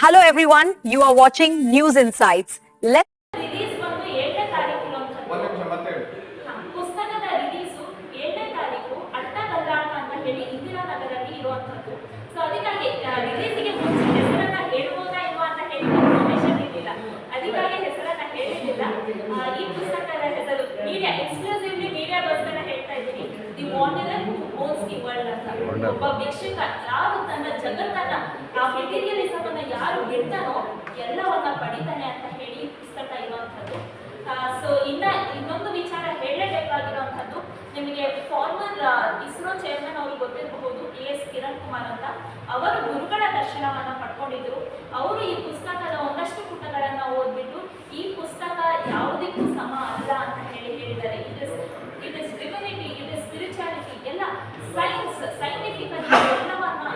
Hello everyone, you are watching News Insights. Let's release ಬಂದು 7ನೇ ತಾರೀಕು ಪುಸ್ತಕದ ರಿಲೀಸು 7ನೇ ತಾರೀಕು ಅಟ್ಟಗಲ್ಲಾಟ ಅಂತ ಹೇಳಿ ಇಂದಿರಾನಗರಲ್ಲಿ ಇರುವಂತದ್ದು. ಸೊ ಅದಕ್ಕಾಗಿ ರಿಲೀಸಿಗೆ ಮುಂಚೆ ಹೆಸರನ್ನ ಹೇಳ್ಬೋದಾ ಇಲ್ವಾ ಅಂತ ಹೇಳಿ ಇನ್ಫಾರ್ಮೇಶನ್ ಇರಲಿಲ್ಲ, ಅದಕ್ಕಾಗಿ ಹೆಸರನ್ನ ಹೇಳಿರಲಿಲ್ಲ. ಈ ಪುಸ್ತಕದ ಹೆಸರು ಮೀಡಿಯಾ ಎಕ್ಸ್ಕ್ಲೂಸಿವ್ಲಿ ಮೀಡಿಯಾಗೋಸ್ಕರ ಹೇಳ್ತಾ ಇದ್ದೀನಿ, the Wanderer who owns the world ಅಂತ. ಒಬ್ಬ ಭಿಕ್ಷುಕ ಯಾರು ತನ್ನ ಜಗತ್ತನ್ನ ಆ ಮೆಟೀರಿಯಲಿಸಮ್ ಅನ್ನ ಯಾರು ಬಿಡ್ತಾನೋ ಎಲ್ಲವನ್ನ ಪಡಿತಾನೆ ಅಂತ ಹೇಳಿ ಪುಸ್ತಕ ಇರುವಂಥದ್ದು. ಸೊ ಇನ್ನೊಂದು ವಿಚಾರ ಹೇಳಲೇಬೇಕಾಗಿರುವಂಥದ್ದು, ನಿಮಗೆ ಫಾರ್ಮರ್ ಇಸ್ರೋ ಚೇರ್ಮನ್ ಅವರು ಗೊತ್ತಿರಬಹುದು, ಎಸ್ ಕಿರಣ್ ಕುಮಾರ್ ಅಂತ. ಅವರು ಗುರುಗಳ ದರ್ಶನವನ್ನ ಪಡ್ಕೊಂಡಿದ್ರು. ಅವರು ಈ ಪುಸ್ತಕದ ಒಂದಷ್ಟು ಪುಟಗಳನ್ನ ಓದ್ಬಿಟ್ಟು ಈ ಪುಸ್ತಕ ಯಾವುದಕ್ಕೂ ಸಮ ಅಲ್ಲ ಅಂತ ಹೇಳಿದ್ದಾರೆ. It is divinity, it is spirituality, ಎಲ್ಲ ಸೈಂಟಿಫಿಕ್ ಎಲ್ಲವನ್ನ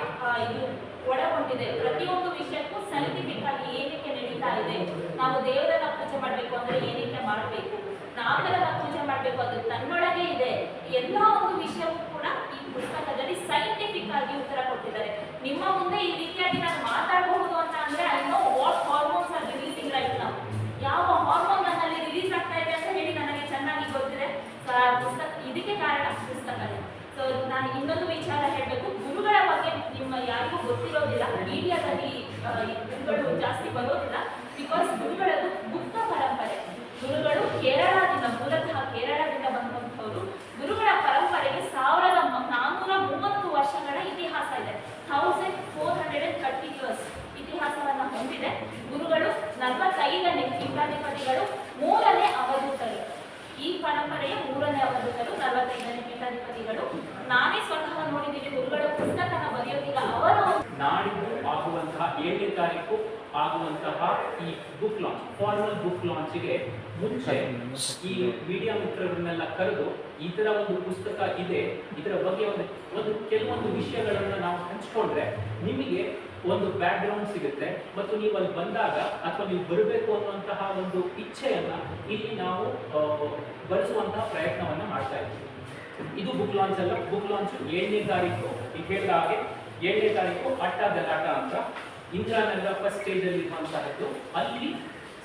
ಇದು ಒಳಗೊಂಡಿದೆ. ಪ್ರತಿಯೊಂದು ವಿಷಯಕ್ಕೂ ಸೈಂಟಿಫಿಕ್ ಆಗಿ ಏನಕ್ಕೆ ನಡೀತಾ ಇದೆ, ನಾವು ದೇವರನ್ನ ಪೂಜೆ ಮಾಡಬೇಕು ಅಂದ್ರೆ ಏನಕ್ಕೆ ಮಾಡಬೇಕು, ನಾಗರನ್ನ ಪೂಜೆ ಮಾಡಬೇಕು, ಅದು ತನ್ನೊಳಗೆ ಇದೆ. ಎಲ್ಲ ಒಂದು ವಿಷಯವೂ ಕೂಡ ಈ ಪುಸ್ತಕದಲ್ಲಿ ಸೈಂಟಿಫಿಕ್ ಆಗಿ ಉತ್ತರ ಕೊಟ್ಟಿದ್ದಾರೆ. ನಿಮ್ಮ ಮುಂದೆ ಈ ರೀತಿಯಾಗಿ ನಾನು ಮಾತಾಡಬಹುದು ಅಂತ ಅಂದ್ರೆ I know what hormones R releasing right now, ಯಾವ ಹಾರ್ಮೋನ್ ನನ್ನಲ್ಲಿ ರಿಲೀಸ್ ಆಗ್ತಾ ಇದೆ ಅಂತ ಹೇಳಿ ನನಗೆ ಚೆನ್ನಾಗಿ ಗೊತ್ತಿದೆ. ಪುಸ್ತಕ ಇದಕ್ಕೆ ಕಾರಣ ಪುಸ್ತಕನೇ. ಸೊ ನಾನು ಇನ್ನೊಂದು ವಿಚಾರ ಹೇಳಬೇಕು, ಗುರುಗಳ ಬಗ್ಗೆ ನಿಮ್ಮ ಯಾರಿಗೂ ಗೊತ್ತಿರೋದಿಲ್ಲ, ಮೀಡಿಯಾದಲ್ಲಿ ಗುರುಗಳು ಜಾಸ್ತಿ ಬರೋದಿಲ್ಲ. ಬಿಕಾಸ್ ಗುರುಗಳದು ಗುಪ್ತ ಪರಂಪರೆ. ಗುರುಗಳು ಕೇರಳದಿಂದ, ಮೂಲತಃ ಕೇರಳದಿಂದ ಬಂದಂಥವರು. ಗುರುಗಳ ಪರಂಪರೆಗೆ 1430 ವರ್ಷಗಳ ಇತಿಹಾಸ ಇದೆ. 1430 ಇಯರ್ಸ್ ಇತಿಹಾಸವನ್ನು ಹೊಂದಿದೆ. ಗುರುಗಳು 45ನೇ ಪೀಠಾಧಿಪತಿಗಳು, 3ನೇ ಅವಧೂತರು. ಈ ಪರಂಪರೆಯ 3ನೇ ಅವಧೂತರು, 45ನೇ ಪೀಠಾಧಿಪತಿಗಳು. ನಾನೇ ಸ್ವತಃ ನೋಡಿದ್ದೀನಿ ಗುರುಗಳ ಪುಸ್ತಕನ ಬರೆಯೋದಿಲ್ಲ. ಅವರು ನಾಡಿದ್ದು ಆಗುವಂತಹ 7ನೇ ತಾರೀಕು ಆಗುವಂತಹ ಈ ಬುಕ್ ಲಾಂಚ್, ಫಾರ್ಮಲ್ ಬುಕ್ ಲಾಂಚ್ಗೆ ಮುಂಚೆ ಈ ಮೀಡಿಯಾ ಮಿತ್ರರನ್ನೆಲ್ಲ ಕರೆದು ಈ ತರ ಒಂದು ಪುಸ್ತಕ ಇದೆ, ಇದರ ಬಗ್ಗೆ ಒಂದು ಕೆಲವೊಂದು ವಿಷಯಗಳನ್ನು ನಾವು ಹಂಚ್ಕೊಂಡ್ರೆ ನಿಮಗೆ ಒಂದು ಬ್ಯಾಕ್ ಗ್ರೌಂಡ್ ಸಿಗುತ್ತೆ ಮತ್ತು ನೀವು ಅಲ್ಲಿ ಬಂದಾಗ ಅಥವಾ ನೀವು ಬರಬೇಕು ಅನ್ನುವಂತಹ ಒಂದು ಇಚ್ಛೆಯನ್ನ ಇಲ್ಲಿ ನಾವು ಬರೆಸುವಂತಹ ಪ್ರಯತ್ನವನ್ನ ಮಾಡ್ತಾ ಇದ್ದೀವಿ. ಇದು ಬುಕ್ ಲಾಂಚ್ ಅಲ್ಲ, ಬುಕ್ ಲಾಂಚ್ 7ನೇ ತಾರೀಕು. ಈಗ ಹೇಳಿದ ಹಾಗೆ 7ನೇ ತಾರೀಕು ಅಟ್ಟ ಗಲಾಟ ಅಂತ ಇಂದಿರಾನಗರ ಫಸ್ಟ್ ಸ್ಟೇಜ್ ಅಲ್ಲಿ ಇರುವಂತಹದ್ದು. ಅಲ್ಲಿ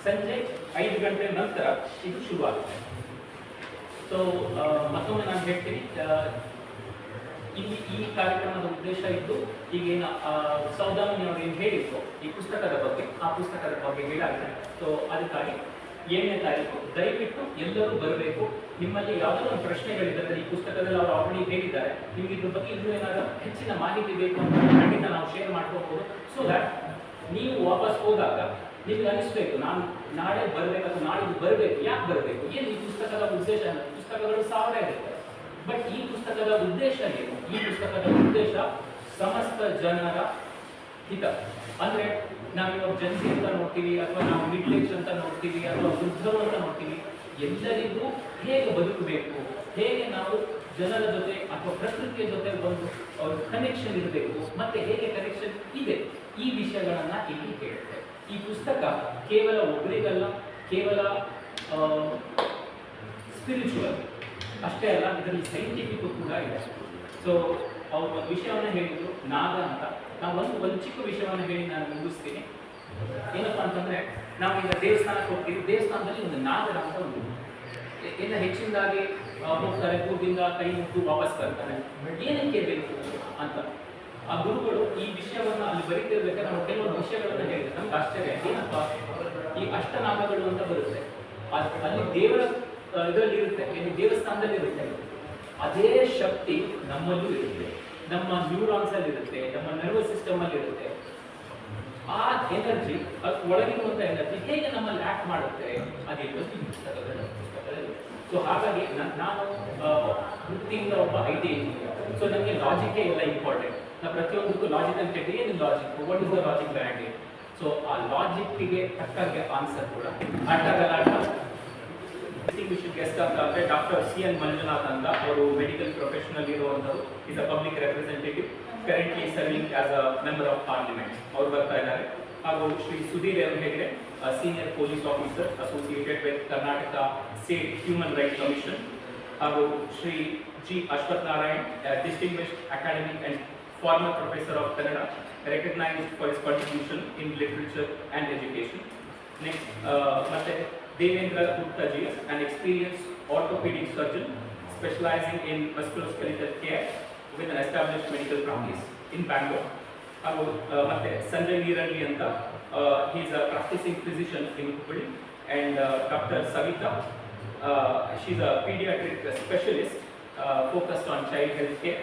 ಸಂಜೆ 5 ಗಂಟೆ ನಂತರ ಇದು ಶುರುವಾಗುತ್ತೆ. ಸೊ ಮತ್ತೊಮ್ಮೆ ನಾನು ಹೇಳ್ತೀನಿ, ಇಲ್ಲಿ ಈ ಕಾರ್ಯಕ್ರಮದ ಉದ್ದೇಶ ಇದ್ದು ಈಗೇನು ಸೌದಾಮಿನಿ ಅವರು ಏನು ಹೇಳಿದ್ರು ಈ ಪುಸ್ತಕದ ಬಗ್ಗೆ, ಆ ಪುಸ್ತಕದ ಬಗ್ಗೆ ಹೇಳಾಗಿದೆ. ಸೊ ಅದಕ್ಕಾಗಿ 7ನೇ ತಾರೀಕು ದಯವಿಟ್ಟು ಎಲ್ಲರೂ ಬರಬೇಕು. ನಿಮ್ಮಲ್ಲಿ ಯಾವುದೋ ಒಂದು ಪ್ರಶ್ನೆಗಳಿದ್ದರೆ ಈ ಪುಸ್ತಕದಲ್ಲಿ ಅವರು ಆಲ್ರೆಡಿ ಹೇಳಿದ್ದಾರೆ, ನಿಮ್ಗೆ ಇದ್ರ ಬಗ್ಗೆ ಇನ್ನೂ ಏನಾದರೂ ಹೆಚ್ಚಿನ ಮಾಹಿತಿ ಬೇಕು ಅಂತ ಖಂಡಿತ ನಾವು ಶೇರ್ ಮಾಡ್ಕೋಬಹುದು. ಸೊ ದಟ್ ನೀವು ವಾಪಸ್ ಹೋದಾಗ ನಿಮ್ಗೆ ಅನಿಸ್ಬೇಕು ನಾನು ನಾಳೆ ಬರಬೇಕು ಅಥವಾ ನಾಳಿದ್ದು ಬರಬೇಕು, ಯಾಕೆ ಬರಬೇಕು, ಏನು ಈ ಪುಸ್ತಕದ ಉದ್ದೇಶ. ಪುಸ್ತಕಗಳು 1000 ಇರುತ್ತೆ, ಬಟ್ ಈ ಪುಸ್ತಕದ ಉದ್ದೇಶ ಏನು? ಈ ಪುಸ್ತಕದ ಉದ್ದೇಶ ಸಮಸ್ತ ಜನರ ಹಿತ. ಅಂದ್ರೆ ನಾವಿವಾಗ ಜನಸಿ ಅಂತ ನೋಡ್ತೀವಿ, ಅಥವಾ ನಾವು ಮಿಡ್ಲ್ ಏಜ್ ಅಂತ ನೋಡ್ತೀವಿ, ಅಥವಾ ವೃದ್ಧರು ಅಂತ ನೋಡ್ತೀವಿ. ಎಲ್ಲರಿಗೂ ಹೇಗೆ ಬದುಕಬೇಕು, ಹೇಗೆ ನಾವು ಜನರ ಜೊತೆ ಅಥವಾ ಪ್ರಕೃತಿಯ ಜೊತೆ ಒಂದು ಕನೆಕ್ಷನ್ ಇರಬೇಕು, ಮತ್ತೆ ಹೇಗೆ ಕನೆಕ್ಷನ್ ಇದೆ, ಈ ವಿಷಯಗಳನ್ನ ಇಲ್ಲಿ ಹೇಳುತ್ತೆ. ಈ ಪುಸ್ತಕ ಕೇವಲ ಒಬ್ಬರಿಗಲ್ಲ, ಕೇವಲ ಸ್ಪಿರಿಚುವಲ್ ಅಷ್ಟೇ ಅಲ್ಲ, ಇದರಲ್ಲಿ ಸೈಂಟಿಫಿಕ್ ಕೂಡ ಇದೆ. ಸೊ ಅವ್ರು ಒಂದು ವಿಷಯವನ್ನು ಹೇಳಿದ್ರು, ನಾಗ ಅಂತ. ನಾವು ಒಂದು ಚಿಕ್ಕ ವಿಷಯವನ್ನು ಹೇಳಿ ನಾನು ಮುಗಿಸ್ತೀನಿ. ಏನಪ್ಪಾ ಅಂತಂದ್ರೆ, ನಾವೀಗ ದೇವಸ್ಥಾನಕ್ಕೆ ಹೋಗ್ತೀವಿ, ದೇವಸ್ಥಾನದಲ್ಲಿ ಒಂದು ನಾಗರ ಅಂತ ಒಂದು ಎಲ್ಲ ಹೆಚ್ಚಿನದಾಗಿ ಹೋಗ್ತಾರೆ, ಕೂದಿಂದ ಕೈ ಮುಟ್ಟು ವಾಪಸ್ ಬರ್ತಾರೆ. ಏನಕ್ಕೆ ಬೇಕು ಅಂತ ಆ ಗುರುಗಳು ಈ ವಿಷಯವನ್ನ ಅಲ್ಲಿ ಬರೀತಿರ್ಬೇಕಾದ್ರೆ ನಾವು ಕೆಲವೊಂದು ವಿಷಯಗಳನ್ನ ಹೇಳಿದ್ರೆ ನಮ್ಗೆ ಆಶ್ಚರ್ಯ. ಏನಪ್ಪಾ, ಈ ಅಷ್ಟನಾಗಗಳು ಅಂತ ಬರುತ್ತೆ, ಅಲ್ಲಿ ದೇವರ ಇದರಲ್ಲಿ ಇರುತ್ತೆ, ದೇವಸ್ಥಾನದಲ್ಲಿ ಇರುತ್ತೆ. ಅದೇ ಶಕ್ತಿ ನಮ್ಮಲ್ಲೂ ಇರುತ್ತೆ, ನಮ್ಮ ನ್ಯೂರಾನ್ಸ್ ಅಲ್ಲಿ ಇರುತ್ತೆ, ನಮ್ಮ ನರ್ವಸ್ ಸಿಸ್ಟಮ್ ಅಲ್ಲಿ ಇರುತ್ತೆ. ಆ ಎನರ್ಜಿ, ಒಳಗಿರುವಂತ ಎನರ್ಜಿ ಹೇಗೆ ನಮ್ಮಲ್ಲಿ ಆಕ್ಟ್ ಮಾಡುತ್ತೆ ಅದೇನು ಈ ಪುಸ್ತಕದಲ್ಲಿ. ಸೊ ಹಾಗಾಗಿ ನಾನು ವೃತ್ತಿಯಿಂದ ಒಬ್ಬ IT ಇಂಜಿನಿಯರ್. ಸೊ ನನಗೆ ಲಾಜಿಕೇ ಎಲ್ಲ ಇಂಪಾರ್ಟೆಂಟ್. ನಾವು ಪ್ರತಿಯೊಂದಕ್ಕೂ ಲಾಜಿಕ್ ಅಂತ ಹೇಳಿ, ಏನು logic, what is the logic band. So ಆ ಲಾಜಿಕ್ಗೆ ತಕ್ಕಂಗೆ ಆನ್ಸರ್ ಕೂಡ ಅಡ್ಡಗಲಾಟ. ಡಿಸ್ಟಿಂಗ್ವಿಶ್ಡ್ ಗೆಸ್ಟ್ ಅಂತ ಅಂದರೆ ಡಾಕ್ಟರ್ CN ಮಂಜುನಾಥ್ ಅಂತ. ಅವರು ಮೆಡಿಕಲ್ ಪ್ರೊಫೆಷನಲ್ ಇರುವಂಥವ್ರು, is a public representative, currently serving as a member of parliament. ಅವರು ಬರ್ತಾ ಇದ್ದಾರೆ. ಹಾಗೂ Shri Sudhir Hegde, senior police officer associated with Karnataka state human rights commission. ಹಾಗೂ Shri G. Ashwath Narayan, distinguished academic and former professor of Kannada, recognized for his contribution in literature and education. Next, ಮತ್ತೆ Devendra Gupta ji, an experienced orthopedic surgeon specializing in musculoskeletal care with an established medical practice in Bangalore. ಹಾಗೂ ಮತ್ತೆ ಸಂಜಯ್ ನೀರಳ್ಳಿ ಅಂತ, he is a practicing physician in Hubballi. And Dr. Savita, she is a pediatric specialist focused on child health care.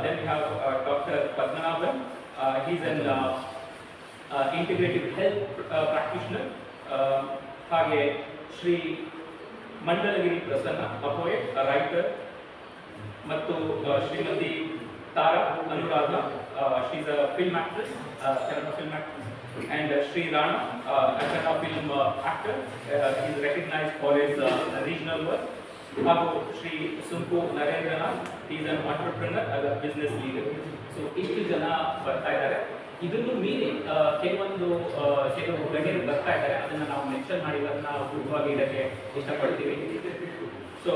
Then we have Dr. Padmanabhan, he is an integrative health practitioner. ಹಾಗೆ Shri ಮಂಡಲಗಿರಿ Prasanna, a poet, a writer. ಮತ್ತು ಶ್ರೀಮತಿ ತಾರಾ Anuradha, she is a film actress, Kannada film actress. And Sri Rana, a Kannada film actor, he is recognized for his regional work. ಹಾಗೂ Shri Sunku Narendranath, he is an entrepreneur as a business leader. So ಇಷ್ಟು ಜನ ಬರ್ತಾ ಇದ್ದಾರೆ. ಇದನ್ನು ಮೀರಿ ಕೆಲವು ಗಣ್ಯರು ಬರ್ತಾ ಇದ್ದಾರೆ. ಅದನ್ನು ನಾವು ಮೆನ್ಷನ್ ಮಾಡಿ ಅದನ್ನ ಗುರುವಾಗಿ ಇಡಕ್ಕೆ ಇಷ್ಟಪಡ್ತೀವಿ. ಸೊ